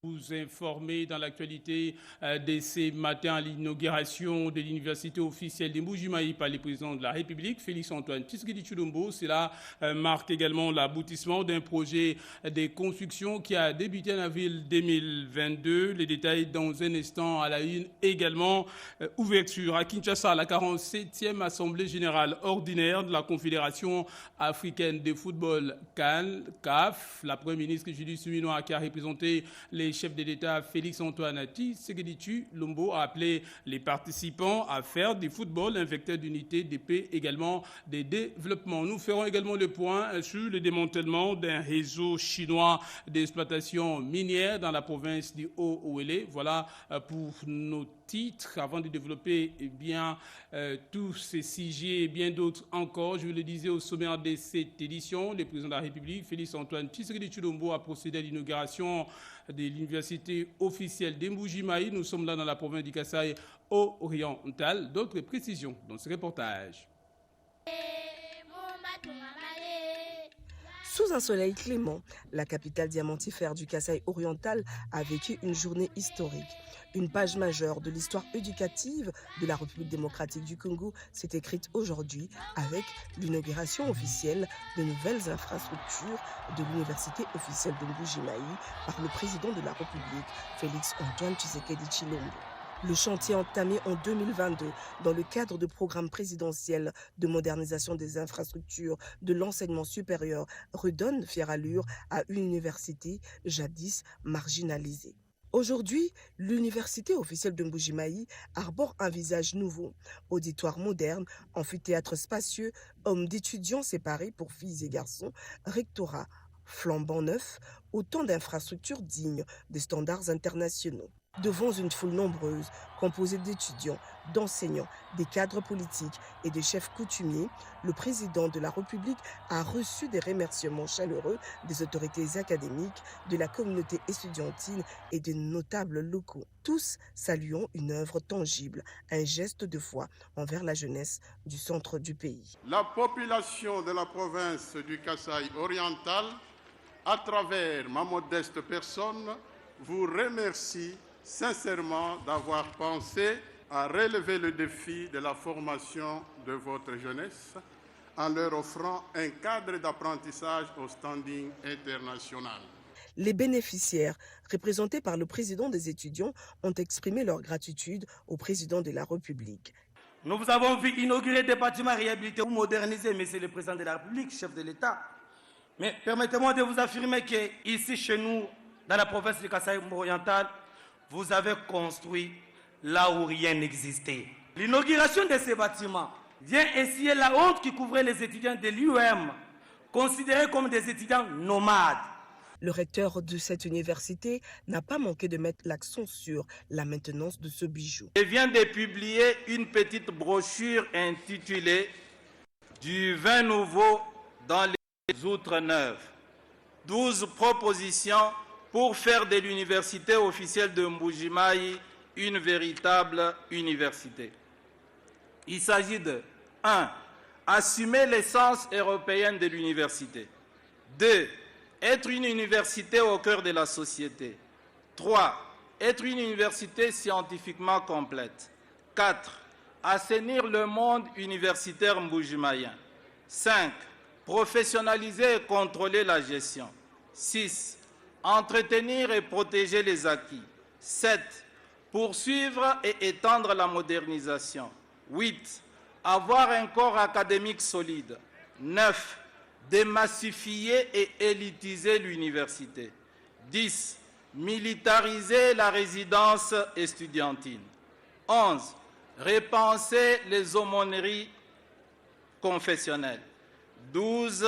Vous informer dans l'actualité de ce matin à l'inauguration de l'université officielle de Mbuji-Mayi par le président de la République, Félix-Antoine Tshisekedi Tshilombo. Cela marque également l'aboutissement d'un projet de construction qui a débuté en avril 2022. Les détails dans un instant à la une également. Ouverture à Kinshasa, la 47e Assemblée générale ordinaire de la Confédération africaine de football CAF. La première ministre Julie Suminwa qui a représenté les chef de l'État Félix-Antoine Tshisekedi Tshilombo a appelé les participants à faire du football un vecteur d'unité, de paix, également de développement. Nous ferons également le point sur le démantèlement d'un réseau chinois d'exploitation minière dans la province du Haut-Ouélé. Voilà pour nos titres. Avant de développer tous ces sujets et bien d'autres encore, je vous le disais au sommaire de cette édition, le président de la République, Félix-Antoine Tshisekedi Tshilombo, a procédé à l'inauguration de l'université officielle de Mbuji-Mayi. Nous sommes là dans la province du Kasaï oriental. D'autres précisions dans ce reportage. Sous un soleil clément, la capitale diamantifère du Kasaï oriental a vécu une journée historique. Une page majeure de l'histoire éducative de la République démocratique du Congo s'est écrite aujourd'hui avec l'inauguration officielle de nouvelles infrastructures de l'université officielle de Mbuji-Mayi par le président de la République, Félix-Antoine Tshisekedi Tshilombo. Le chantier entamé en 2022 dans le cadre du programme présidentiel de modernisation des infrastructures de l'enseignement supérieur redonne fière allure à une université jadis marginalisée. Aujourd'hui, l'université officielle de Mbuji-Mayi arbore un visage nouveau, auditoire moderne, amphithéâtre spacieux, hommes d'étudiants séparés pour filles et garçons, rectorat flambant neuf, autant d'infrastructures dignes des standards internationaux. Devant une foule nombreuse, composée d'étudiants, d'enseignants, des cadres politiques et des chefs coutumiers, le président de la République a reçu des remerciements chaleureux des autorités académiques, de la communauté estudiantine et des notables locaux. Tous saluant une œuvre tangible, un geste de foi envers la jeunesse du centre du pays. La population de la province du Kasaï oriental, à travers ma modeste personne, vous remercie sincèrement d'avoir pensé à relever le défi de la formation de votre jeunesse en leur offrant un cadre d'apprentissage au standing international. Les bénéficiaires, représentés par le président des étudiants, ont exprimé leur gratitude au président de la République. Nous vous avons vu inaugurer des bâtiments réhabilités ou modernisés, monsieur le président de la République, chef de l'État. Mais permettez-moi de vous affirmer qu'ici, chez nous, dans la province du Kasaï oriental, vous avez construit là où rien n'existait. L'inauguration de ces bâtiments vient essuyer la honte qui couvrait les étudiants de l'UEM, considérés comme des étudiants nomades. Le recteur de cette université n'a pas manqué de mettre l'accent sur la maintenance de ce bijou. Je viens de publier une petite brochure intitulée « Du vin nouveau dans les outres neuves ». 12 propositions pour faire de l'université officielle de Mbuji-Mayi une véritable université. Il s'agit de 1. Assumer l'essence européenne de l'université. 2. Être une université au cœur de la société. 3. Être une université scientifiquement complète. 4. Assainir le monde universitaire mbujimayen. 5. Professionnaliser et contrôler la gestion. 6. Entretenir et protéger les acquis. 7. Poursuivre et étendre la modernisation. 8. Avoir un corps académique solide. 9. Démassifier et élitiser l'université. 10. Militariser la résidence estudiantine. 11. Repenser les aumôneries confessionnelles. 12.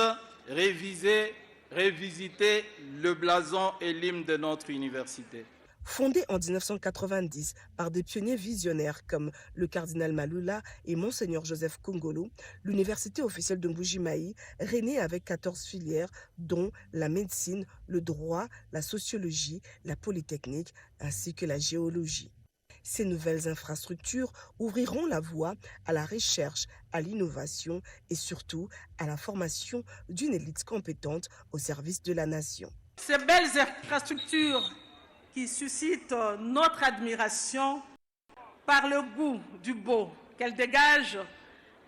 Révisiter le blason et l'hymne de notre université. Fondée en 1990 par des pionniers visionnaires comme le cardinal Malula et Monseigneur Joseph Kongolo, l'université officielle de Mbuji-Mayi renaît avec 14 filières dont la médecine, le droit, la sociologie, la polytechnique ainsi que la géologie. Ces nouvelles infrastructures ouvriront la voie à la recherche, à l'innovation et surtout à la formation d'une élite compétente au service de la nation. Ces belles infrastructures qui suscite notre admiration par le goût du beau qu'elle dégage,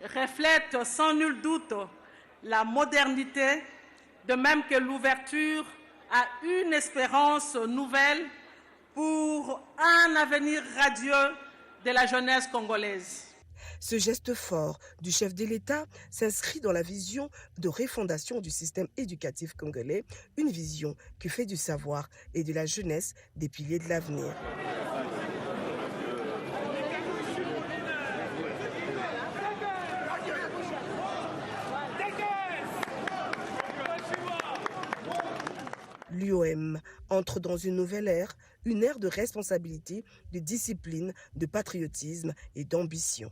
reflète sans nul doute la modernité, de même que l'ouverture à une espérance nouvelle pour un avenir radieux de la jeunesse congolaise. Ce geste fort du chef de l'État s'inscrit dans la vision de refondation du système éducatif congolais, une vision qui fait du savoir et de la jeunesse des piliers de l'avenir. L'UOM entre dans une nouvelle ère de responsabilité, de discipline, de patriotisme et d'ambition.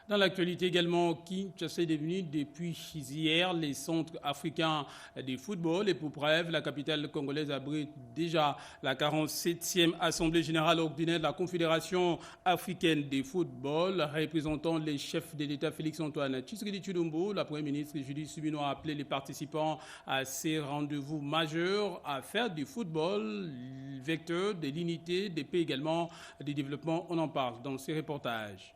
Dans l'actualité également, Kinshasa est devenu depuis hier les centres africains de football. Et pour preuve, la capitale congolaise abrite déjà la 47e Assemblée générale ordinaire de la Confédération africaine de football. Représentant les chefs de l'État Félix-Antoine Tshisekedi Tshilombo, la Première ministre Judith Suminwa a appelé les participants à ces rendez-vous majeurs à faire du football vecteur de l'unité, des paix également, du développement. On en parle dans ces reportages.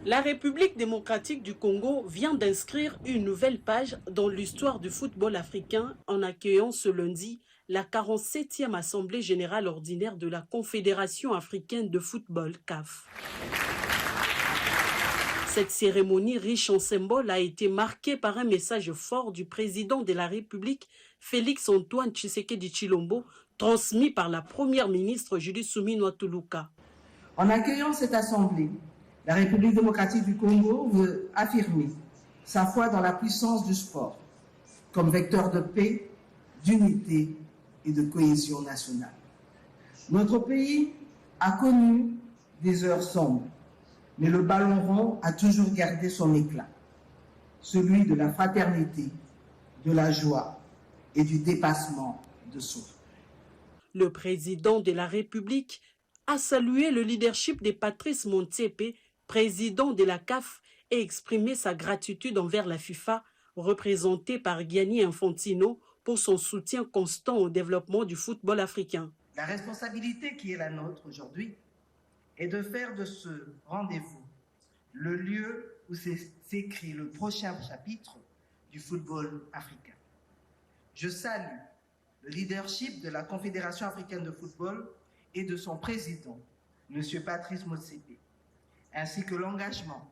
La République démocratique du Congo vient d'inscrire une nouvelle page dans l'histoire du football africain en accueillant ce lundi la 47e Assemblée générale ordinaire de la Confédération africaine de football, CAF. Cette cérémonie riche en symboles a été marquée par un message fort du président de la République, Félix-Antoine Tshisekedi Tshilombo, transmis par la première ministre Judith Suminwa Tuluka. En accueillant cette assemblée, la République démocratique du Congo veut affirmer sa foi dans la puissance du sport comme vecteur de paix, d'unité et de cohésion nationale. Notre pays a connu des heures sombres, mais le ballon rond a toujours gardé son éclat, celui de la fraternité, de la joie et du dépassement de soi. Le président de la République a salué le leadership de Patrice Motsepe, président de la CAF, et exprimé sa gratitude envers la FIFA, représentée par Gianni Infantino, pour son soutien constant au développement du football africain. La responsabilité qui est la nôtre aujourd'hui est de faire de ce rendez-vous le lieu où s'écrit le prochain chapitre du football africain. Je salue le leadership de la Confédération africaine de football et de son président, M. Patrice Motsepe, ainsi que l'engagement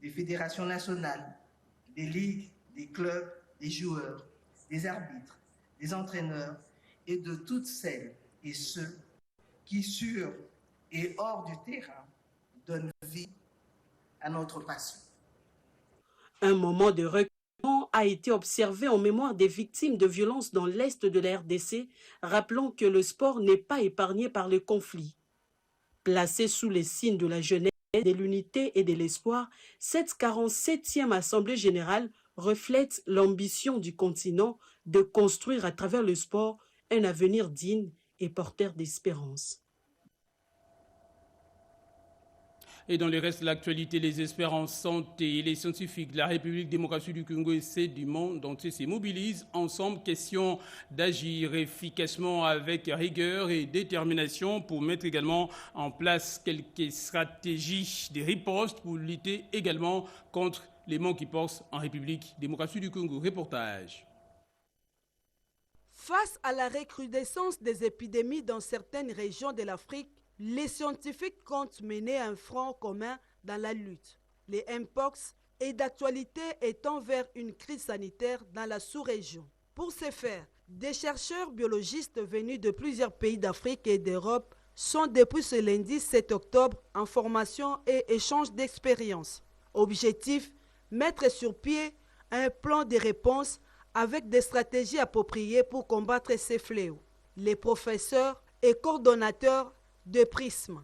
des fédérations nationales, des ligues, des clubs, des joueurs, des arbitres, des entraîneurs et de toutes celles et ceux qui, sur et hors du terrain, donnent vie à notre passion. Un moment de recueillement a été observé en mémoire des victimes de violences dans l'est de la RDC, rappelant que le sport n'est pas épargné par le conflit. Placé sous les signes de la jeunesse, de l'unité et de l'espoir, cette 47e Assemblée générale reflète l'ambition du continent de construire à travers le sport un avenir digne et porteur d'espérance. Et dans le reste de l'actualité, les experts en santé et les scientifiques de la République démocratique du Congo et ceux du monde entier se mobilisent ensemble, question d'agir efficacement avec rigueur et détermination pour mettre également en place quelques stratégies de riposte pour lutter également contre les monkeypox en République démocratique du Congo. Reportage. Face à la recrudescence des épidémies dans certaines régions de l'Afrique, les scientifiques comptent mener un front commun dans la lutte. Les Mpox est d'actualité étant vers une crise sanitaire dans la sous-région. Pour ce faire, des chercheurs biologistes venus de plusieurs pays d'Afrique et d'Europe sont depuis ce lundi 7 octobre en formation et échange d'expériences. Objectif, mettre sur pied un plan de réponse avec des stratégies appropriées pour combattre ces fléaux. Les professeurs et coordonnateurs de Prisme.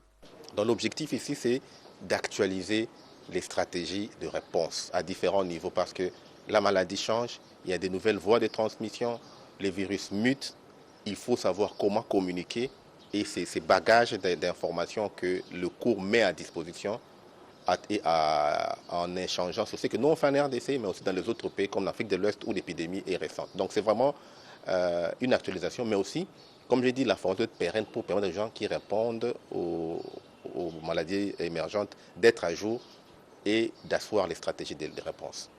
Donc l'objectif ici, c'est d'actualiser les stratégies de réponse à différents niveaux parce que la maladie change, il y a de nouvelles voies de transmission, les virus mutent, il faut savoir comment communiquer et c'est ces bagages d'informations que le cours met à disposition en échangeant sur ce que nous on fait en RDC, mais aussi dans les autres pays comme l'Afrique de l'Ouest où l'épidémie est récente. Donc c'est vraiment une actualisation, mais aussi, comme j'ai dit, la formation pérenne pour permettre aux gens qui répondent aux maladies émergentes d'être à jour et d'asseoir les stratégies de réponse.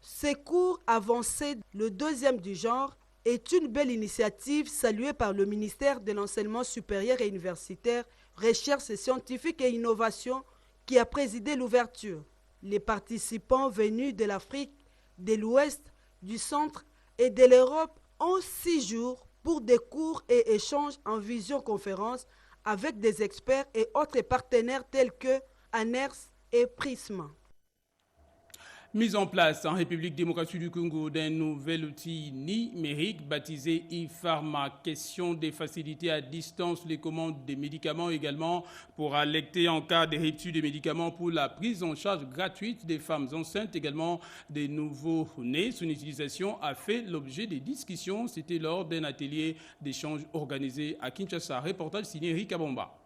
Ces cours avancés, le deuxième du genre, est une belle initiative saluée par le ministère de l'Enseignement supérieur et universitaire, Recherche scientifique et innovation qui a présidé l'ouverture. Les participants venus de l'Afrique, de l'Ouest, du Centre et de l'Europe ont 6 jours pour des cours et échanges en visioconférence avec des experts et autres partenaires tels que ANERS et Prisma. Mise en place en République démocratique du Congo d'un nouvel outil numérique baptisé e-Pharma. Question des facilités à distance, les commandes des médicaments également pour alerter en cas de rupture des médicaments pour la prise en charge gratuite des femmes enceintes, également des nouveaux-nés. Son utilisation a fait l'objet des discussions. C'était lors d'un atelier d'échange organisé à Kinshasa. Reportage signé Rika Bomba.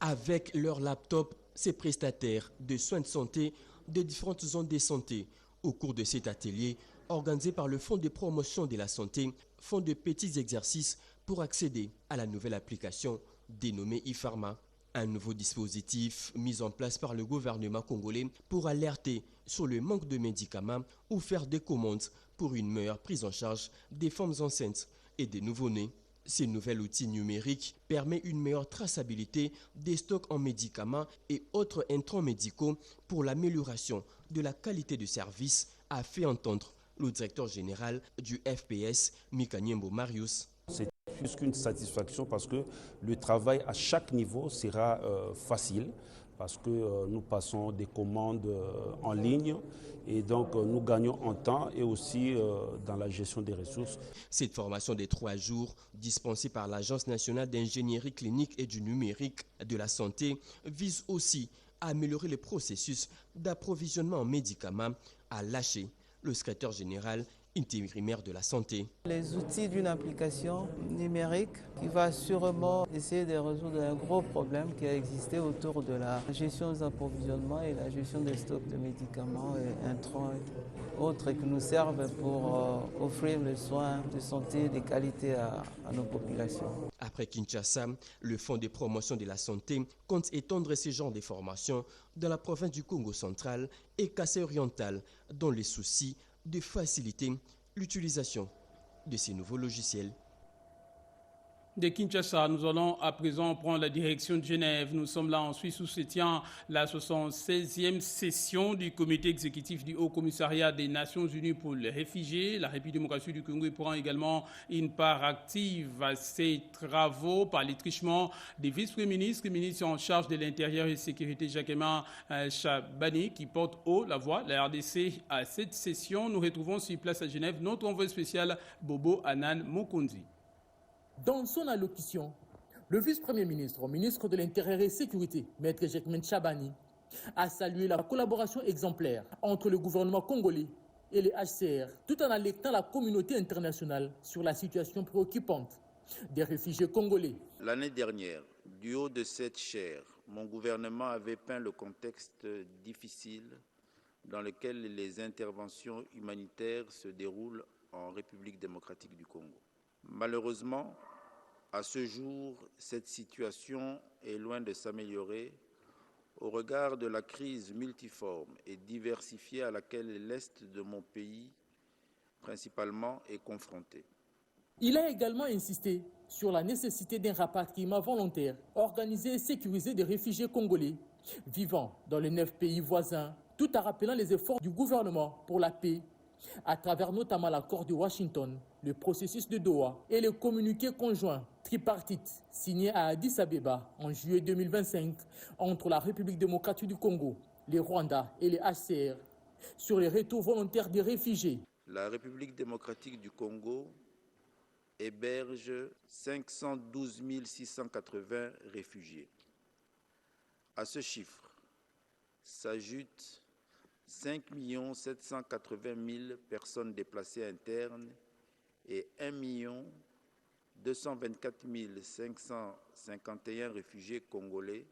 Avec leur laptop, ces prestataires de soins de santé de différentes zones de santé, au cours de cet atelier, organisé par le Fonds de promotion de la santé, font de petits exercices pour accéder à la nouvelle application dénommée e-Pharma. Un nouveau dispositif mis en place par le gouvernement congolais pour alerter sur le manque de médicaments ou faire des commandes pour une meilleure prise en charge des femmes enceintes et des nouveau-nés. Ce nouvel outil numérique permet une meilleure traçabilité des stocks en médicaments et autres intrants médicaux pour l'amélioration de la qualité de service, a fait entendre le directeur général du FPS, Mikanyembo Marius. C'est plus qu'une satisfaction parce que le travail à chaque niveau sera facile, parce que nous passons des commandes en ligne et donc nous gagnons en temps et aussi dans la gestion des ressources. Cette formation de 3 jours, dispensée par l'Agence nationale d'ingénierie clinique et du numérique de la santé, vise aussi à améliorer le processus d'approvisionnement en médicaments, a lâché le secrétaire général intérimaire de la santé. Les outils d'une application numérique qui va sûrement essayer de résoudre un gros problème qui a existé autour de la gestion des approvisionnements et la gestion des stocks de médicaments et intrants et autres qui nous servent pour offrir les soins de santé de qualité à nos populations. Après Kinshasa, le Fonds de promotion de la santé compte étendre ce genre de formations dans la province du Congo central et Kasaï oriental, dans les soucis de faciliter l'utilisation de ces nouveaux logiciels. De Kinshasa, nous allons à présent prendre la direction de Genève. Nous sommes là en Suisse où se tient la 76e session du comité exécutif du Haut Commissariat des Nations Unies pour les réfugiés. La République démocratique du Congo prend également une part active à ces travaux par les truchements des vice-premiers ministres, le ministre en charge de l'Intérieur et de la Sécurité, Jacquemin Chabani, qui porte haut la voix de la RDC à cette session. Nous retrouvons sur place à Genève notre envoyé spécial Bobo Anan Mokonzi. Dans son allocution, le vice-premier ministre, ministre de l'Intérieur et de la Sécurité, Maître Jacquemin Chabani, a salué la collaboration exemplaire entre le gouvernement congolais et les HCR, tout en alertant la communauté internationale sur la situation préoccupante des réfugiés congolais. L'année dernière, du haut de cette chaire, mon gouvernement avait peint le contexte difficile dans lequel les interventions humanitaires se déroulent en République démocratique du Congo. Malheureusement, à ce jour, cette situation est loin de s'améliorer au regard de la crise multiforme et diversifiée à laquelle l'Est de mon pays, principalement, est confronté. Il a également insisté sur la nécessité d'un rapatriement volontaire, organisé et sécurisé des réfugiés congolais vivant dans les 9 pays voisins, tout en rappelant les efforts du gouvernement pour la paix, à travers notamment l'accord de Washington, le processus de Doha et le communiqué conjoint tripartite signé à Addis Abeba en juillet 2025 entre la République démocratique du Congo, les Rwanda et les HCR sur les retours volontaires des réfugiés. La République démocratique du Congo héberge 512 680 réfugiés. À ce chiffre s'ajoutent 5 780 000 personnes déplacées internes et 1 224 551 réfugiés congolais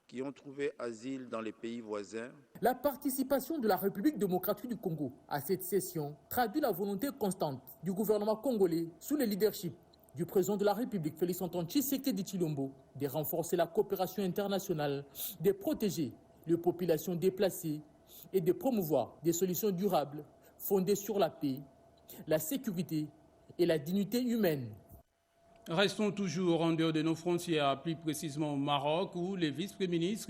qui ont trouvé asile dans les pays voisins. La participation de la République démocratique du Congo à cette session traduit la volonté constante du gouvernement congolais sous le leadership du président de la République, Félix-Antoine Tshisekedi Tshilombo, de renforcer la coopération internationale, de protéger les populations déplacées et de promouvoir des solutions durables fondées sur la paix, la sécurité et la dignité humaine. Restons toujours en dehors de nos frontières, plus précisément au Maroc, où le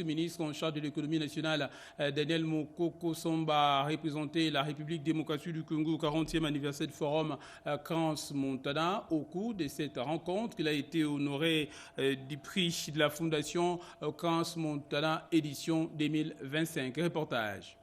ministre en charge de l'économie nationale, Daniel Mokoko Samba, a représenté la République démocratique du Congo au 40e anniversaire du forum Crans-Montana. Au cours de cette rencontre, il a été honoré du prix de la Fondation Crans-Montana édition 2025. Reportage.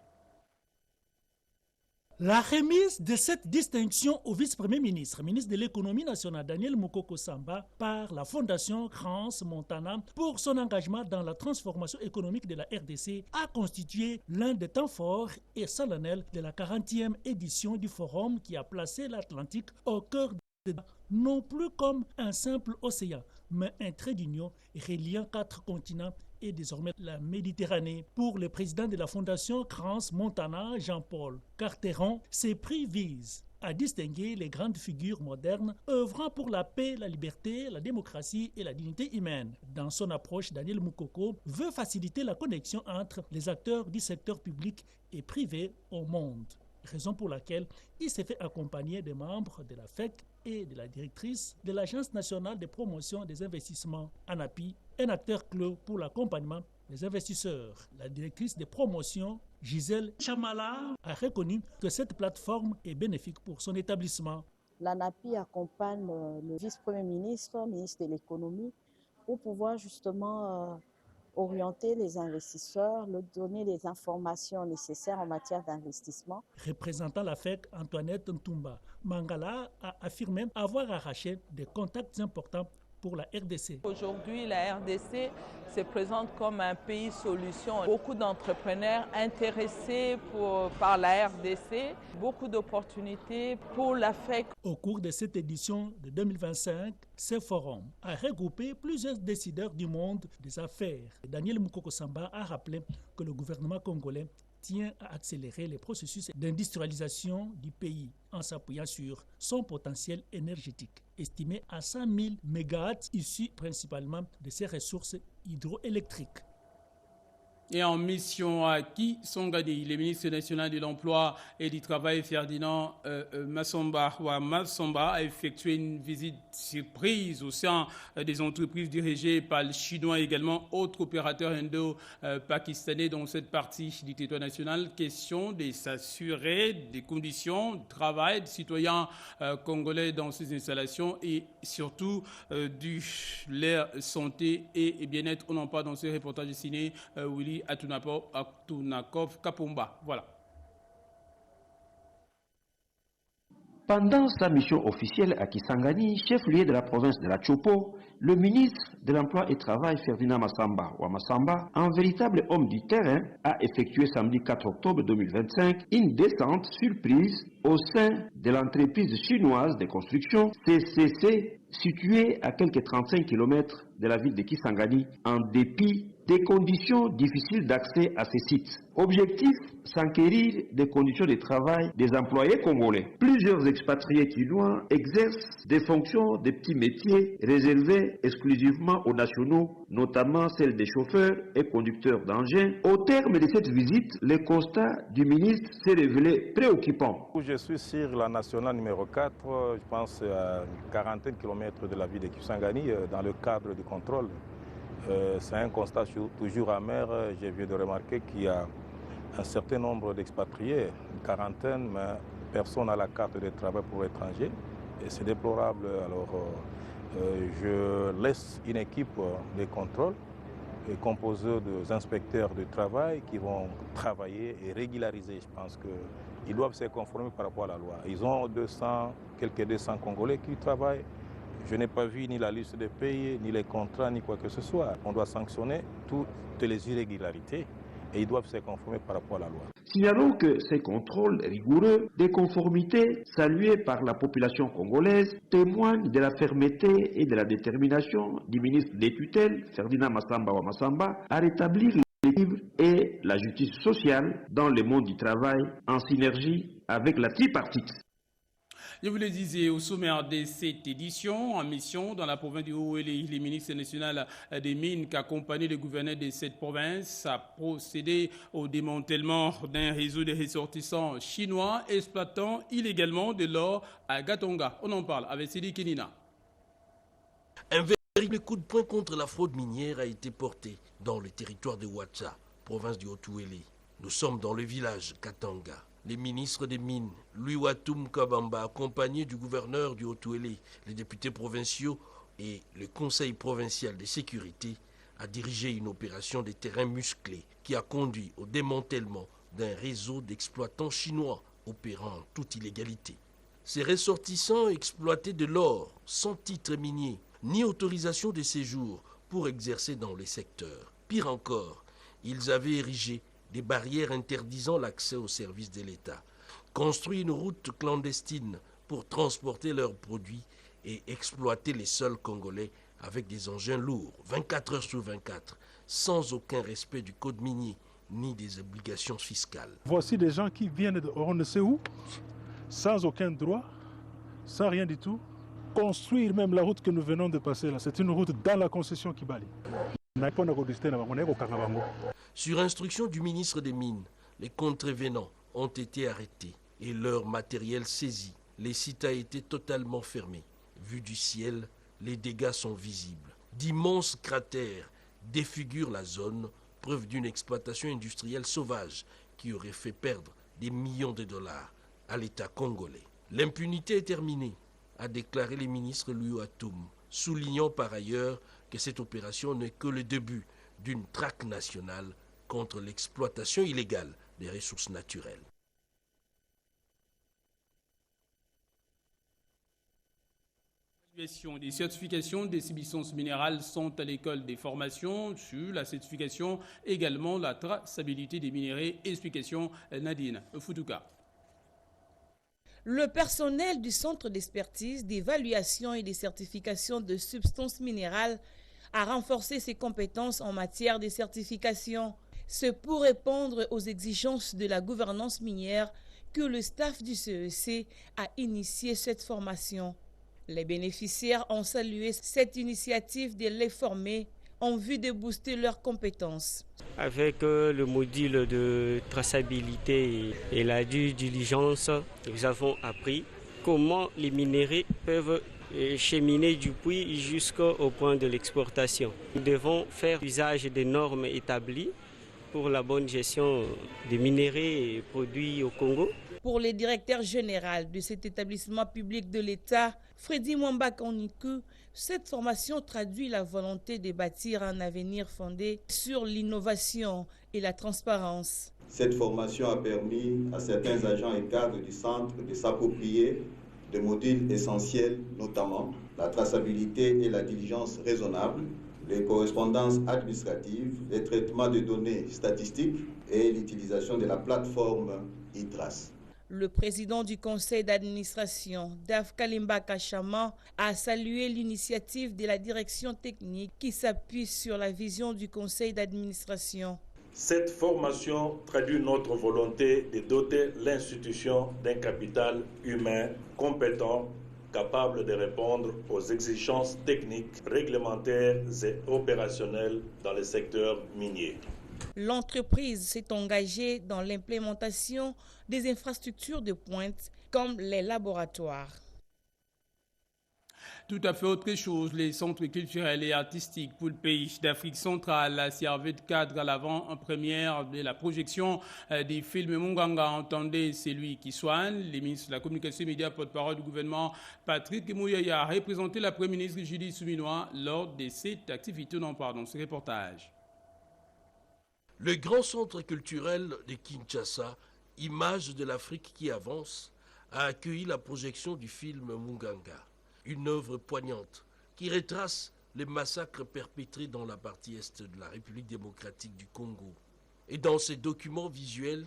La remise de cette distinction au vice-premier ministre, ministre de l'économie nationale Daniel Mokoko Samba, par la Fondation Crans-Montana pour son engagement dans la transformation économique de la RDC a constitué l'un des temps forts et solennels de la 40e édition du forum qui a placé l'Atlantique au cœur de non plus comme un simple océan, mais un trait d'union reliant 4 continents et désormais la Méditerranée. Pour le président de la Fondation Crans-Montana, Jean-Paul Carteron, ces prix visent à distinguer les grandes figures modernes œuvrant pour la paix, la liberté, la démocratie et la dignité humaine. Dans son approche, Daniel Mokoko veut faciliter la connexion entre les acteurs du secteur public et privé au monde. Raison pour laquelle il s'est fait accompagner des membres de la FEC et de la directrice de l'Agence nationale de promotion des investissements, ANAPI, un acteur clé pour l'accompagnement des investisseurs. La directrice de promotion, Gisèle Chamala, a reconnu que cette plateforme est bénéfique pour son établissement. L'ANAPI accompagne le vice-premier ministre, ministre de l'économie, pour pouvoir justement orienter les investisseurs, leur donner les informations nécessaires en matière d'investissement. Représentant la FEC, Antoinette Ntumba Mangala a affirmé avoir arraché des contacts importants pour la RDC. Aujourd'hui, la RDC se présente comme un pays solution. Beaucoup d'entrepreneurs intéressés par la RDC, beaucoup d'opportunités pour la FEC. Au cours de cette édition de 2025, ce forum a regroupé plusieurs décideurs du monde des affaires. Daniel Mokoko Samba a rappelé que le gouvernement congolais tient à accélérer les processus d'industrialisation du pays en s'appuyant sur son potentiel énergétique, estimé à 100 000 MW, issus principalement de ses ressources hydroélectriques. Et en mission à Kisangani, le ministre national de l'Emploi et du Travail, Ferdinand Massamba a effectué une visite surprise au sein des entreprises dirigées par le Chinois et également autres opérateurs indo-pakistanais dans cette partie du territoire national. Question de s'assurer des conditions de travail des citoyens congolais dans ces installations et surtout de leur santé et bien-être. On en parle dans ce reportage signé Willy Atunakov Kapomba. Voilà. Pendant sa mission officielle à Kisangani, chef-lieu de la province de la Chopo, le ministre de l'Emploi et Travail, Ferdinand Massamba, un véritable homme du terrain, a effectué samedi 4 octobre 2025 une descente surprise au sein de l'entreprise chinoise de construction CCC, située à quelques 35 km de la ville de Kisangani, en dépit des conditions difficiles d'accès à ces sites. Objectif, s'enquérir des conditions de travail des employés congolais. Plusieurs expatriés chinois exercent des fonctions de petits métiers réservés exclusivement aux nationaux, notamment celles des chauffeurs et conducteurs d'engins. Au terme de cette visite, le constat du ministre s'est révélé préoccupant. Je suis sur la nationale numéro 4, je pense à une quarantaine de kilomètres de la ville de Kisangani, dans le cadre du contrôle. C'est un constat toujours amer. J'ai vu de remarquer qu'il y a un certain nombre d'expatriés, une quarantaine, mais personne n'a la carte de travail pour étrangers. Et c'est déplorable. Alors, je laisse une équipe de contrôle composée d'inspecteurs de travail qui vont travailler et régulariser. Je pense qu'ils doivent se conformer par rapport à la loi. Ils ont quelques 200 Congolais qui travaillent. Je n'ai pas vu ni la liste des pays, ni les contrats, ni quoi que ce soit. On doit sanctionner toutes les irrégularités et ils doivent se conformer par rapport à la loi. Signalons que ces contrôles rigoureux des conformités salués par la population congolaise témoignent de la fermeté et de la détermination du ministre des tutelles, Ferdinand Massamba Ouamassamba, à rétablir l'équilibre et la justice sociale dans le monde du travail en synergie avec la tripartite. Je vous le disais au sommaire de cette édition, en mission dans la province du Haut-Uélé, le ministre national des Mines qui accompagne le gouverneur de cette province a procédé au démantèlement d'un réseau de ressortissants chinois exploitant illégalement de l'or à Gatonga. On en parle avec Sidi Kenina. Un véritable coup de poing contre la fraude minière a été porté dans le territoire de Ouatcha, province du Haut-Uélé. Nous sommes dans le village Katanga. Les ministres des Mines, Louis Watoum Kabamba, accompagnés du gouverneur du Haut-Uélé, les députés provinciaux et le conseil provincial de sécurité, a dirigé une opération de terrain musclé qui a conduit au démantèlement d'un réseau d'exploitants chinois opérant en toute illégalité. Ces ressortissants exploitaient de l'or sans titre minier ni autorisation de séjour pour exercer dans les secteurs. Pire encore, ils avaient érigé des barrières interdisant l'accès aux services de l'État, construit une route clandestine pour transporter leurs produits et exploiter les sols congolais avec des engins lourds, 24 heures sur 24, sans aucun respect du code minier ni des obligations fiscales. Voici des gens qui viennent de on ne sait où, sans aucun droit, sans rien du tout, construire même la route que nous venons de passer là. C'est une route dans la concession Kibali. Sur instruction du ministre des Mines, les contrevenants ont été arrêtés et leur matériel saisi. Les sites a été totalement fermés. Vu du ciel, les dégâts sont visibles. D'immenses cratères défigurent la zone, preuve d'une exploitation industrielle sauvage qui aurait fait perdre des millions de dollars à l'État congolais. L'impunité est terminée, a déclaré le ministre Louis Watoum, soulignant par ailleurs que cette opération n'est que le début d'une traque nationale contre l'exploitation illégale des ressources naturelles. Les certifications des substances minérales sont à l'école des formations sur la certification, également la traçabilité des minéraux. Explication Nadine Foutouka. Le personnel du Centre d'expertise, d'évaluation et de certification de substances minérales a renforcé ses compétences en matière de certification. C'est pour répondre aux exigences de la gouvernance minière que le staff du CEC a initié cette formation. Les bénéficiaires ont salué cette initiative de les former en vue de booster leurs compétences. Avec le module de traçabilité et la due diligence, nous avons appris comment les minéraux peuvent cheminer du puits jusqu'au point de l'exportation. Nous devons faire usage des normes établies pour la bonne gestion des minéraux produits au Congo. Pour le directeur général de cet établissement public de l'État, Freddy Mwamba-Koniku, cette formation traduit la volonté de bâtir un avenir fondé sur l'innovation et la transparence. Cette formation a permis à certains agents et cadres du centre de s'approprier des modules essentiels, notamment la traçabilité et la diligence raisonnable, les correspondances administratives, les traitements de données statistiques et l'utilisation de la plateforme e-Trace. Le président du conseil d'administration, Daf Kalimba Kachama, a salué l'initiative de la direction technique qui s'appuie sur la vision du conseil d'administration. Cette formation traduit notre volonté de doter l'institution d'un capital humain compétent, capable de répondre aux exigences techniques, réglementaires et opérationnelles dans le secteur minier. L'entreprise s'est engagée dans l'implémentation des infrastructures de pointe comme les laboratoires. Tout à fait autre chose, les centres culturels et artistiques pour le pays d'Afrique centrale servaient de cadre à l'avant-première de la projection des films Munganga. Entendez, c'est lui qui soigne. Le ministre de la Communication et Médias, porte-parole du gouvernement, Patrick Mouyaya, a représenté la Première ministre Judith Suminwa lors de cette activité. On en parle dans ce reportage. Le grand centre culturel de Kinshasa, image de l'Afrique qui avance, a accueilli la projection du film Munganga, une œuvre poignante qui retrace les massacres perpétrés dans la partie est de la République démocratique du Congo Et dans ces documents visuels,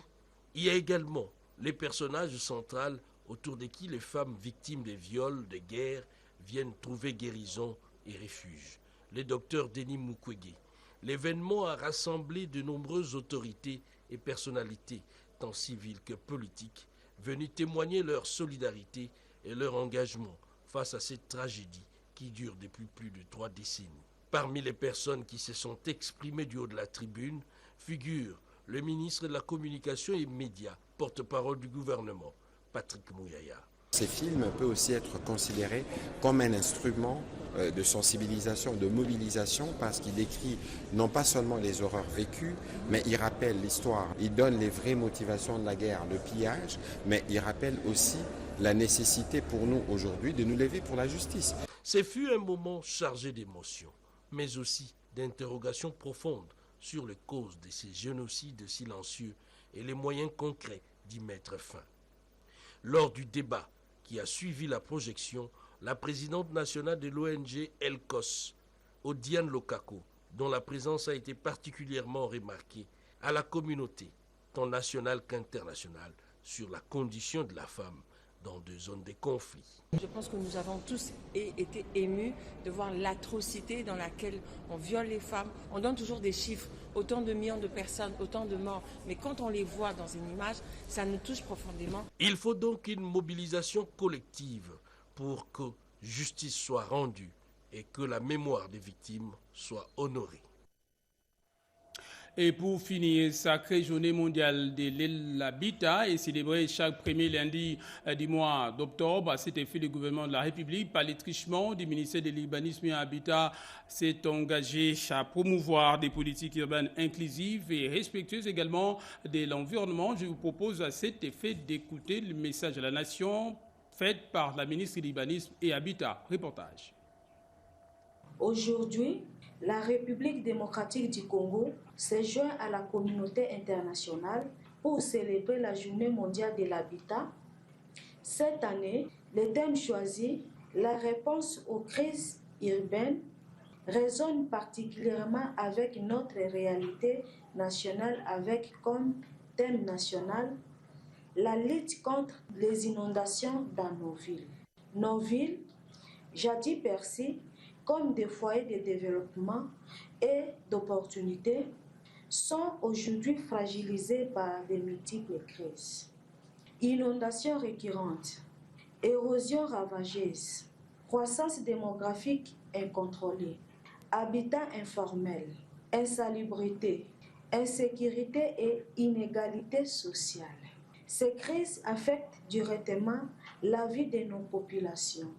il y a également les personnages centraux autour de qui les femmes victimes des viols, des guerres, viennent trouver guérison et refuge. Le docteur Denis Mukwege. L'événement a rassemblé de nombreuses autorités et personnalités, tant civiles que politiques, venues témoigner leur solidarité et leur engagement face à cette tragédie qui dure depuis plus de 3 décennies. Parmi les personnes qui se sont exprimées du haut de la tribune figure le ministre de la Communication et Médias, porte-parole du gouvernement, Patrick Mouyaya. Ces films peuvent aussi être considérés comme un instrument de sensibilisation, de mobilisation, parce qu'il décrit non pas seulement les horreurs vécues, mais il rappelle l'histoire. Il donne les vraies motivations de la guerre, le pillage, mais il rappelle aussi la nécessité pour nous aujourd'hui de nous lever pour la justice. Ce fut un moment chargé d'émotions, mais aussi d'interrogations profondes sur les causes de ces génocides silencieux et les moyens concrets d'y mettre fin. Lors du débat qui a suivi la projection, la présidente nationale de l'ONG ELCOS, Odiane Lokako, dont la présence a été particulièrement remarquée, à la communauté, tant nationale qu'internationale, sur la condition de la femme dans des zones de conflit. Je pense que nous avons tous été émus de voir l'atrocité dans laquelle on viole les femmes. On donne toujours des chiffres, autant de millions de personnes, autant de morts. Mais quand on les voit dans une image, ça nous touche profondément. Il faut donc une mobilisation collective pour que justice soit rendue et que la mémoire des victimes soit honorée. Et pour finir, sacrée journée mondiale de l'habitat est célébrée chaque premier lundi du mois d'octobre. À cet effet, le gouvernement de la République, par l'étrichement du ministère de l'Urbanisme et Habitat, s'est engagé à promouvoir des politiques urbaines inclusives et respectueuses également de l'environnement. Je vous propose à cet effet d'écouter le message à la nation fait par la ministre de l'Urbanisme et Habitat. Reportage. Aujourd'hui, la République démocratique du Congo s'est joint à la communauté internationale pour célébrer la Journée mondiale de l'habitat. Cette année, le thème choisi, la réponse aux crises urbaines, résonne particulièrement avec notre réalité nationale avec comme thème national la lutte contre les inondations dans nos villes. Nos villes, jadis perçues comme des foyers de développement et d'opportunités, sont aujourd'hui fragilisés par de multiples crises. Inondations récurrentes, érosion ravageuse, croissance démographique incontrôlée, habitat informel, insalubrité, insécurité et inégalité sociale. Ces crises affectent directement la vie de nos populations,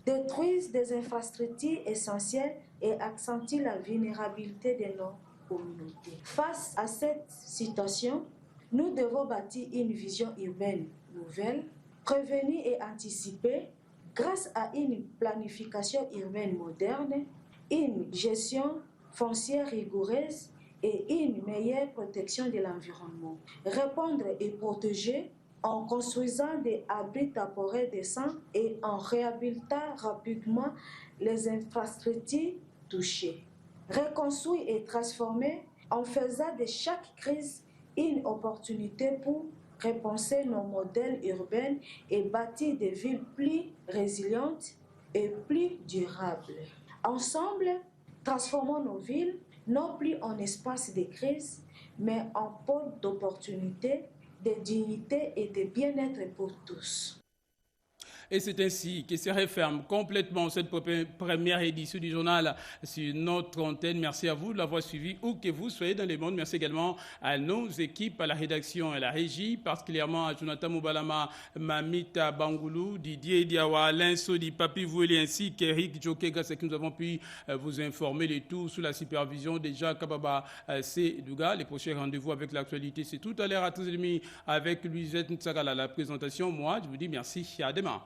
détruisent des infrastructures essentielles et accentuent la vulnérabilité de nos communautés. Face à cette situation, nous devons bâtir une vision urbaine nouvelle, prévenir et anticiper grâce à une planification urbaine moderne, une gestion foncière rigoureuse et une meilleure protection de l'environnement. Répondre et protéger en construisant des abris temporaires décents et en réhabilitant rapidement les infrastructures touchées. Reconstruire et transformer en faisant de chaque crise une opportunité pour repenser nos modèles urbains et bâtir des villes plus résilientes et plus durables. Ensemble, transformons nos villes non plus en espace de crise, mais en pôle d'opportunités, de dignité et de bien-être pour tous. Et c'est ainsi que se referme complètement cette première édition du journal sur notre antenne. Merci à vous de l'avoir suivi où que vous soyez dans le monde. Merci également à nos équipes, à la rédaction et à la régie, particulièrement à Jonathan Moubalama, Mamita Bangoulou, Didier Diawa, Alain Sodi, Papi Voueli ainsi qu'Eric Joké, grâce à qui nous avons pu vous informer le tout sous la supervision de Jacques Kababa Sedouga. Les prochains rendez-vous avec l'actualité, c'est tout à l'heure à 13h30 avec Louisette Ntsagala. La présentation, moi, je vous dis merci et à demain.